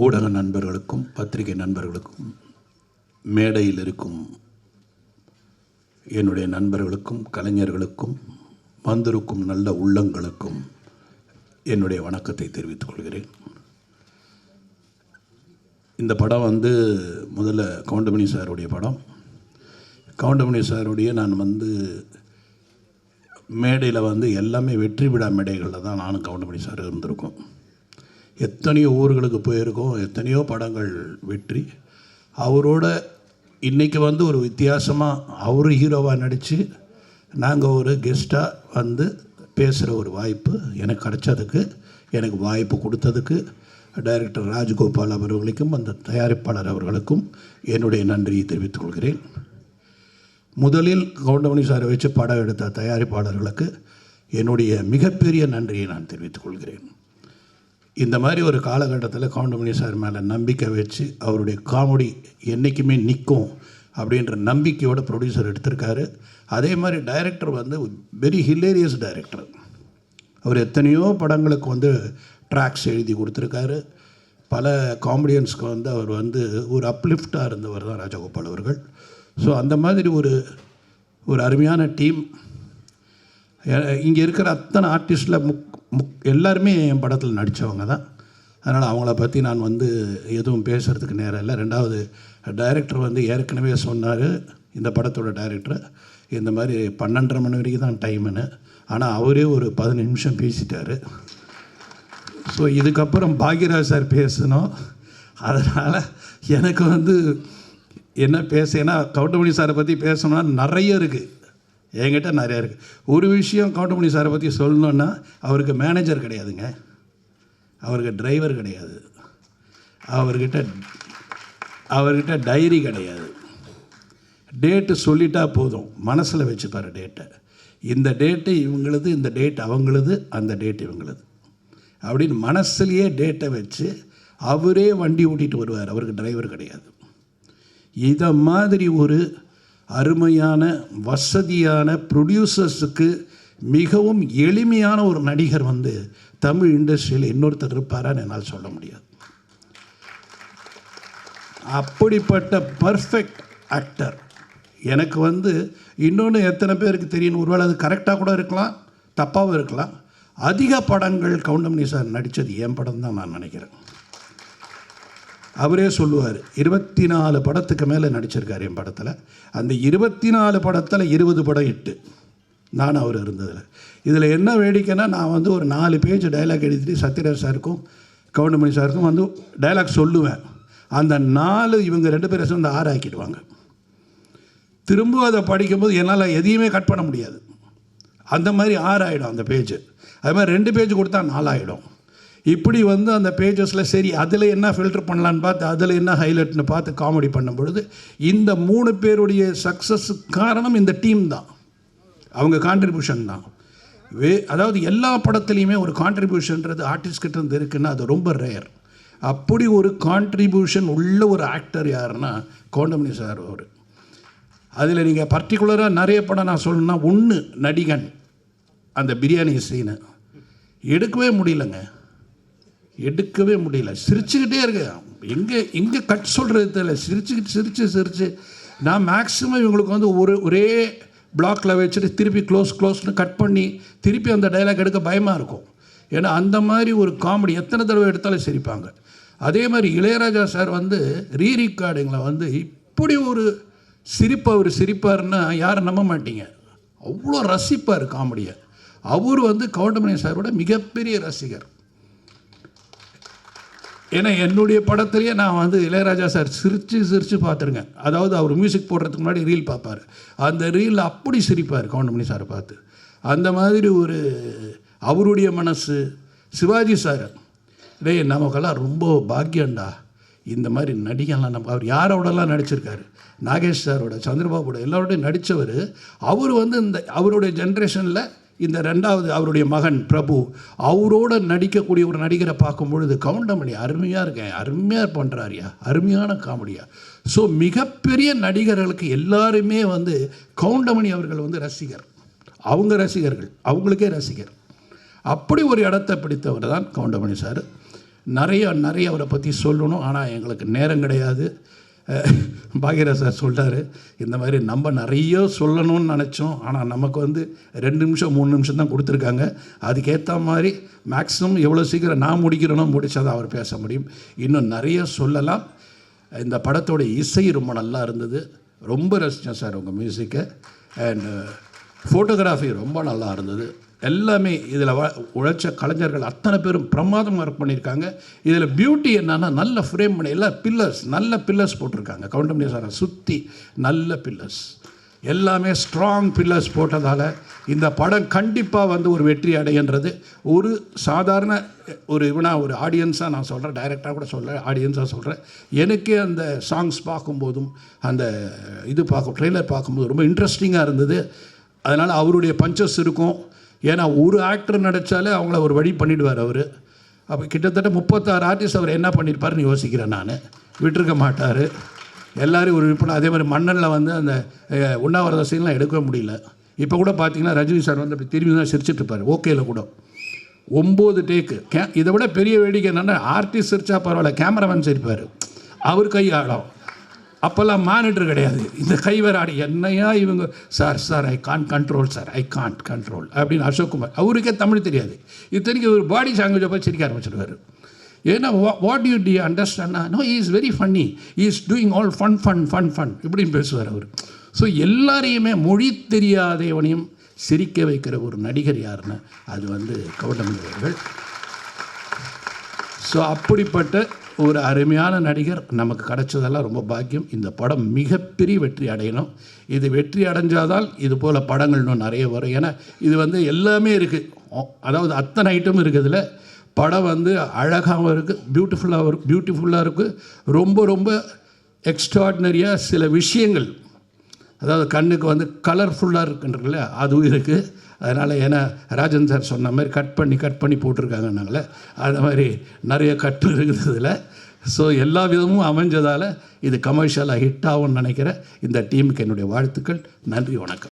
ஊடக நண்பர்களுக்கும் பத்திரிகை நண்பர்களுக்கும் மேடையில் இருக்கும் என்னுடைய நண்பர்களுக்கும் கலைஞர்களுக்கும் வந்திருக்கும் நல்ல உள்ளங்களுக்கும் என்னுடைய வணக்கத்தை தெரிவித்துக் கொள்கிறேன். இந்த படம் முதல்ல கவுண்டமணி சாருடைய படம். கவுண்டமணி சாருடைய நான் மேடையில் எல்லாமே வெற்றி விழா மேடைகளில் தான் நானும் கவுண்டமணி சார் இருந்திருக்கோம். எத்தனையோ ஊர்களுக்கு போயிருக்கோம், எத்தனையோ படங்கள் வெற்றி. அவரோட இன்றைக்கி ஒரு வித்தியாசமாக அவர் ஹீரோவாக நடித்து நாங்கள் ஒரு கெஸ்ட்டாக பேசுகிற ஒரு வாய்ப்பு எனக்கு கிடைச்சதுக்கு, எனக்கு வாய்ப்பு கொடுத்ததுக்கு டைரக்டர் ராஜகோபால் அவர்களுக்கும் அந்த தயாரிப்பாளர் அவர்களுக்கும் என்னுடைய நன்றியை தெரிவித்துக் கொள்கிறேன். முதலில் கவுண்டமணி சாரை வச்சு படம் எடுத்த தயாரிப்பாளர்களுக்கு என்னுடைய மிகப்பெரிய நன்றியை நான் தெரிவித்துக் கொள்கிறேன். இந்த மாதிரி ஒரு காலகட்டத்தில் கவுண்டமணி சார் மேலே நம்பிக்கை வச்சு அவருடைய காமெடி என்றைக்குமே நிற்கும் அப்படின்ற நம்பிக்கையோட ப்ரொடியூசர் எடுத்திருக்காரு. அதே மாதிரி டைரக்டர் வெரி ஹிலேரியஸ் டைரக்டர். அவர் எத்தனையோ படங்களுக்கு ட்ராக்ஸ் எழுதி கொடுத்துருக்காரு. பல காமெடியன்ஸ்க்கு அவர் ஒரு அப்லிஃப்டாக இருந்தவர் தான் ராஜகோபால் அவர்கள். ஸோ அந்த மாதிரி ஒரு அருமையான டீம். இங்கே இருக்கிற அத்தனை ஆர்டிஸ்டில் எல்லாருமே என் படத்தில் நடித்தவங்க தான். அதனால் அவங்கள பற்றி நான் எதுவும் பேசுகிறதுக்கு நேரம் இல்லை. ரெண்டாவது, டைரக்டர் ஏற்கனவே சொன்னார், இந்த படத்தோட டைரக்டர் இந்த மாதிரி 12:30 மணி வரைக்கும் தான் டைமுன்னு. ஆனால் அவரே ஒரு 15 நிமிஷம் பேசிட்டார். ஸோ இதுக்கப்புறம் பாக்யராஜ் சார் பேசணும். அதனால் எனக்கு என்ன ஏன்னா கவுண்டமணி சாரை பற்றி பேசணும்னா நிறைய இருக்குது, என்கிட்ட நிறையா இருக்குது. ஒரு விஷயம் கவுண்டமணி சாரை பற்றி சொல்லணுன்னா, அவருக்கு மேனேஜர் கிடையாதுங்க, அவருக்கு டிரைவர் கிடையாது, அவர்கிட்ட டைரி கிடையாது. டேட்டு சொல்லிட்டா போதும், மனசில் வச்சுப்பார் டேட்டை. இந்த டேட்டு இவங்களது, இந்த டேட் அவங்களது, அந்த டேட் இவங்களது அப்படின்னு மனசுலேயே டேட்டை வச்சு அவரே வண்டி ஓட்டிகிட்டு வருவார். அவருக்கு டிரைவர் கிடையாது. இதை மாதிரி ஒரு அருமையான வசதியான ப்ரொடியூசர்ஸுக்கு மிகவும் எளிமையான ஒரு நடிகர் தமிழ் இண்டஸ்ட்ரியில் இன்னொருத்தர் இருப்பாரான்னு என்னால் சொல்ல முடியாது. அப்படிப்பட்ட பர்ஃபெக்ட் ஆக்டர் எனக்கு இன்னொன்று எத்தனை பேருக்கு தெரியும், ஒருவேளை அது கரெக்டாக கூட இருக்கலாம், தப்பாகவும் இருக்கலாம். அதிக படங்கள் கவுண்டமணி சார் நடித்தது என் படம் தான் நான் நினைக்கிறேன். அவரே சொல்லுவார், 24 படத்துக்கு மேலே நடிச்சிருக்கார் என் படத்தில். அந்த 24 படத்தில் 20 படம் ஹிட்டு, நான் அவர் இருந்ததில். இதில் என்ன வேடிக்கைன்னா, நான் ஒரு 4 பேஜ் டைலாக் எழுதிட்டு சத்யராஜ் சாருக்கும் கவுண்டமணி சாருக்கும் டைலாக் சொல்லுவேன். அந்த 4 இவங்க 2 பேரை சேர்ந்து 6 ஆக்கிடுவாங்க. திரும்ப அதை படிக்கும்போது என்னால் எதையுமே கட் பண்ண முடியாது. அந்த மாதிரி 6 ஆகிடும் அந்த பேஜ். அது மாதிரி 2 பேஜ் கொடுத்தா 4 ஆகிடும். இப்படி அந்த பேஜஸில் சரி அதில் என்ன ஃபில்டர் பண்ணலான்னு பார்த்து, அதில் என்ன ஹைலைட்னு பார்த்து காமெடி பண்ணும் பொழுது இந்த 3 பேருடைய சக்ஸஸுக்கு காரணம் இந்த டீம் தான், அவங்க கான்ட்ரிபியூஷன் தான். அதாவது எல்லா படத்துலையுமே ஒரு கான்ட்ரிபியூஷன்றது ஆர்டிஸ்ட்கிட்ட இருந்து இருக்குன்னா அது ரொம்ப ரேர். அப்படி ஒரு கான்ட்ரிபியூஷன் உள்ள ஒரு ஆக்டர் யாருன்னா கவுண்டமணி சார். அவர் அதில் நீங்கள் பர்டிகுலராக நிறைய படம் நான் சொல்லணுன்னா, 1 நடிகன், அந்த பிரியாணி சீனை எடுக்கவே முடியலங்க, எடுக்கவே முடியல. சிரிச்சுக்கிட்டே இருக்கு, எங்கே கட் சொல்கிறது தெரியல. சிரிச்சு நான் மேக்ஸிமம் இவங்களுக்கு ஒரே பிளாக்கில் வச்சுட்டு திருப்பி க்ளோஸ்னு கட் பண்ணி திருப்பி அந்த டைலாக் எடுக்க பயமாக இருக்கும். ஏன்னா அந்த மாதிரி ஒரு காமெடி எத்தனை தடவை எடுத்தாலும் சிரிப்பாங்க. அதே மாதிரி இளையராஜா சார் ரீரிகார்டிங்கில் இப்படி ஒரு சிரிப்பு அவர் சிரிப்பார்னா யாரும் நம்ப மாட்டீங்க, அவ்வளோ ரசிப்பார் காமெடியை. அவர் கவுண்டமணி சாரோட மிகப்பெரிய ரசிகர். ஏன்னா என்னுடைய படத்துலேயே நான் இளையராஜா சார் சிரித்து பார்த்துருங்க. அதாவது அவர் மியூசிக் போடுறதுக்கு முன்னாடி ரீல் பார்ப்பார், அந்த ரீலில் அப்படி சிரிப்பார் கவுண்டமணி சாரை பார்த்து. அந்த மாதிரி ஒரு அவருடைய மனசு. சிவாஜி சார், நமக்கெல்லாம் ரொம்ப பாக்கியண்டா, இந்த மாதிரி நடிகன்லாம் அவர் யாரோடலாம் நடிச்சிருக்காரு, நாகேஷ் சாரோட, சந்திரபாபுட, எல்லாரோடையும் நடித்தவர். அவர் இந்த அவருடைய ஜென்ரேஷனில் இந்த 2வது அவருடைய மகன் பிரபு, அவரோட நடிக்கக்கூடிய ஒரு நடிகரை பார்க்கும் பொழுது கவுண்டமணி அருமையாக இருக்கேன், அருமையாக பண்ணுறாரியா, அருமையான காமெடியா. ஸோ மிகப்பெரிய நடிகர்களுக்கு எல்லாருமே கவுண்டமணி அவர்கள் ரசிகர், அவங்க ரசிகர்கள், அவங்களுக்கே ரசிகர். அப்படி ஒரு இடத்தை பிடித்தவர் தான் கவுண்டமணி சார். நிறைய அவரை பற்றி சொல்லணும். ஆனால் எங்களுக்கு நேரம் கிடையாது. பாக்யராஜ் சார் சொல்கிறாரு, இந்த மாதிரி நம்ம நிறைய சொல்லணும்னு நினச்சோம், ஆனால் நமக்கு வந்து 2 நிமிஷம் 3 நிமிஷம் தான் கொடுத்துருக்காங்க. அதுக்கேற்ற மாதிரி மேக்ஸிமம் எவ்வளோ சீக்கிரம் நான் முடிக்கிறேனோ முடிச்சாதான் அவர் பேச முடியும். இன்னும் நிறைய சொல்லலாம். இந்த படத்தோட இசை ரொம்ப நல்லா இருந்தது, ரொம்ப ரசித்தேன் சார் உங்கள் மியூசிக்கை. அண்ட் ஃபோட்டோகிராஃபி ரொம்ப நல்லா இருந்தது. எல்லாமே இதில் உழைச்ச கலைஞர்கள் அத்தனை பேரும் பிரமாதமாக ஒர்க் பண்ணியிருக்காங்க. இதில் பியூட்டி என்னன்னா, நல்ல ஃப்ரேம் பண்ணி எல்லா நல்ல பில்லர்ஸ் போட்டிருக்காங்க. கவுண்டமணி சாரை சுற்றி நல்ல பில்லர்ஸ், எல்லாமே ஸ்ட்ராங் பில்லர்ஸ் போட்டதால் இந்த படம் கண்டிப்பாக வந்து ஒரு வெற்றி அடைகின்றது. ஒரு சாதாரண ஒரு ஒரு ஆடியன்ஸாக நான் சொல்கிறேன், டைரெக்டாக கூட சொல்கிறேன், ஆடியன்ஸாக சொல்கிறேன். எனக்கே அந்த சாங்ஸ் பார்க்கும்போதும் அந்த ட்ரெய்லர் பார்க்கும்போது ரொம்ப இன்ட்ரெஸ்டிங்காக இருந்தது. அதனால் அவருடைய பஞ்சஸ் இருக்கும். ஏன்னா ஒரு ஆக்டர் நடித்தாலே அவங்கள ஒரு வழி பண்ணிவிடுவார் அவர். அப்போ கிட்டத்தட்ட 36 ஆர்டிஸ்ட் அவர் என்ன பண்ணியிருப்பாருன்னு யோசிக்கிறேன் நான். விட்டுருக்க மாட்டார், எல்லோரும் ஒரு விற்பனை. அதே மாதிரி மன்னனில் வந்து அந்த உண்ணாவிரத சீன்லாம் எடுக்க முடியல. இப்போ கூட பார்த்தீங்கன்னா ரஜினி சார் வந்து அப்படி திரும்பி தான் சிரிச்சிட்ருப்பார். ஓகேல கூட 9 டேக்கு. இதை விட பெரிய வேடிக்கை என்னென்னா, ஆர்டிஸ்ட் சிரிச்சா பரவாயில்ல, கேமராமேன் சிரிப்பார். அவர் கை ஆடும். அப்போல்லாம் மானிட்டர் கிடையாது, இந்த கைவர் ஆடி என்னையா இவங்க sir I can't control sir, I can't control அப்படின்னு அசோக்குமார். அவருக்கே தமிழ் தெரியாது, இத்தனைக்கு ஒரு பாடி லாங்குவேஜை போய் சிரிக்க ஆரம்பிச்சிடுவார். ஏன்னா what you the understand, no he is very funny, he is doing all fun இப்படின்னு பேசுவார் அவர். ஸோ எல்லாரையுமே மொழி தெரியாதவனையும் சிரிக்க வைக்கிற ஒரு நடிகர் யாருன்னா அது வந்து கவுண்டமணி அவர்கள். ஸோ அப்படிப்பட்ட ஒரு அருமையான நடிகர் நமக்கு கிடைச்சதெல்லாம் ரொம்ப பாக்கியம். இந்த படம் மிகப்பெரிய வெற்றி அடையணும். இது வெற்றி அடைஞ்சாதால் இது போல் படங்கள் இன்னும் நிறைய வரும். ஏன்னா இது வந்து எல்லாமே இருக்குது, அதாவது அத்தனை ஐட்டம் இருக்குதுல. படம் வந்து அழகாகவும் இருக்குது, பியூட்டிஃபுல்லாக இருக்குது. ரொம்ப எக்ஸ்ட்ராடினரியாக சில விஷயங்கள், அதாவது கண்ணுக்கு வந்து கலர்ஃபுல்லாக இருக்குன்றதுல அதுவும் இருக்குது. அதனால் ஏன்னா ராஜன் சார் சொன்ன மாதிரி கட் பண்ணி போட்டிருக்காங்கன்னாங்களே, அது மாதிரி நிறைய கட்டு இருக்குதுல. ஸோ எல்லா விதமும் அமைஞ்சதால் இது கமர்ஷியலாக ஹிட் ஆகும்னு நினைக்கிறேன். இந்த டீமுக்கு என்னுடைய வாழ்த்துக்கள். நன்றி, வணக்கம்.